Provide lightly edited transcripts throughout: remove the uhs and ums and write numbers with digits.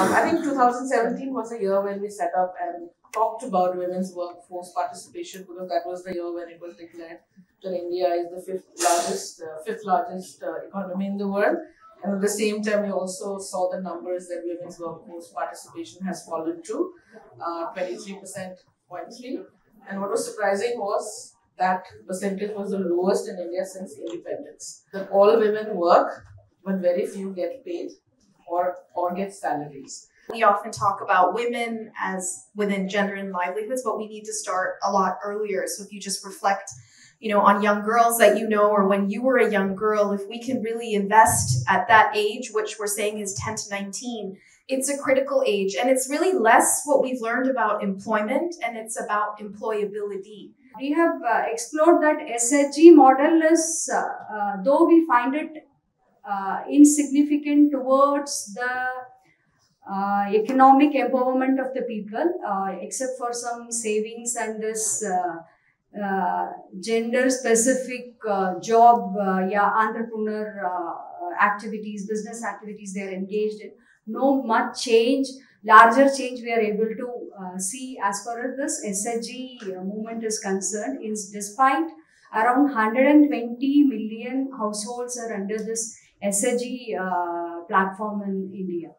I think 2017 was a year when we set up and talked about women's workforce participation, because that was the year when it was declared that India is the fifth largest economy in the world. And at the same time, we also saw the numbers that women's workforce participation has fallen to 23.3%. And what was surprising was that percentage was the lowest in India since independence. That all women work, but very few get paid or get salaries. We often talk about women as within gender and livelihoods, but we need to start a lot earlier. So if you just reflect, on young girls that or when you were a young girl, if we can really invest at that age, which we're saying is 10 to 19, it's a critical age. And it's really less what we've learned about employment, and it's about employability. We have explored that SHG model is, though we find it insignificant towards the economic empowerment of the people, except for some savings and this gender-specific job, entrepreneur activities, business activities they are engaged in. No much change, larger change we are able to see as far as this SHG movement is concerned. Despite around 120 million households are under this SHG platform in India.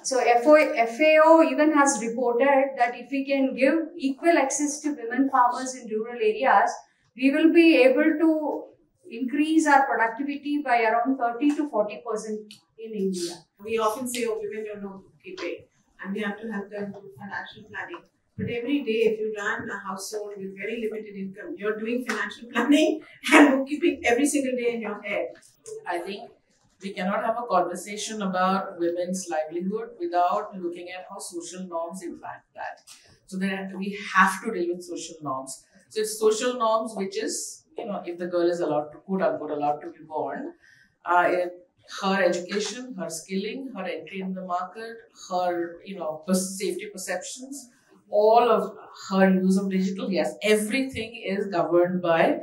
So FAO even has reported that if we can give equal access to women farmers in rural areas, we will be able to increase our productivity by around 30 to 40% in India. We often say, women don't know bookkeeping, and we have to help them do financial planning. But every day, if you run a household with very limited income, you're doing financial planning and bookkeeping every single day in your head. I think we cannot have a conversation about women's livelihood without looking at how social norms impact that. So we have to deal with social norms. So it's social norms, which is, if the girl is allowed to, quote unquote, allowed to be born, her education, her skilling, her entry in the market, her, safety perceptions, all of her use of digital, yes, everything is governed by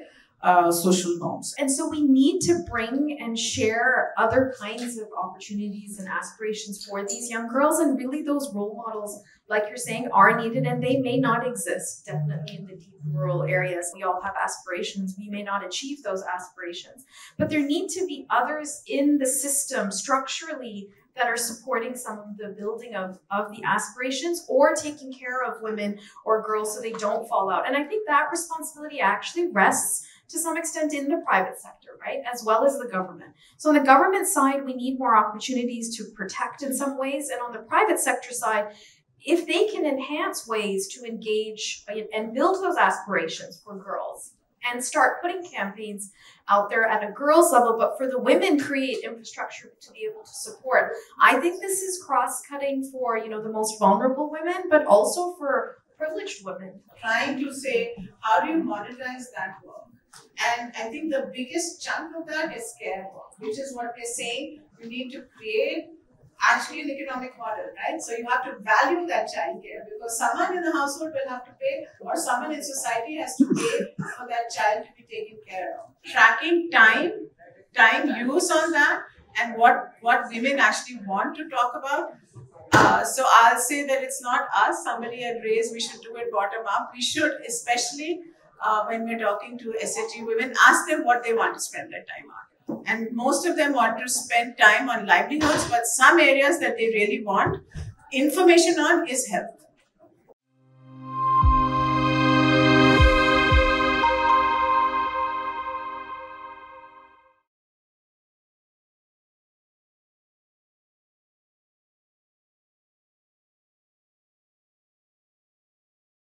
social norms. And so we need to bring and share other kinds of opportunities and aspirations for these young girls. And really those role models, like you're saying, are needed, and they may not exist, definitely in the deep rural areas. We all have aspirations. We may not achieve those aspirations, but there need to be others in the system structurally that are supporting some of the building of the aspirations, or taking care of women or girls so they don't fall out. And I think that responsibility actually rests to some extent in the private sector, right? As well as the government. So on the government side, we need more opportunities to protect in some ways. And on the private sector side, if they can enhance ways to engage and build those aspirations for girls and start putting campaigns out there at a girls level, but for the women, create infrastructure to be able to support. I think this is cross-cutting for, the most vulnerable women, but also for privileged women. Trying to say, how do you monetize that work? And I think the biggest chunk of that is care work, which is what we're saying. You need to create actually an economic model, right? So you have to value that child care, because someone in the household will have to pay, or someone in society has to pay for that child to be taken care of. Tracking time use on that, and what women actually want to talk about. So I'll say that it's not us. Somebody had raised we should do it bottom up. We should, especially when we're talking to SHG women, ask them what they want to spend their time on. And most of them want to spend time on livelihoods, but some areas that they really want information on is health.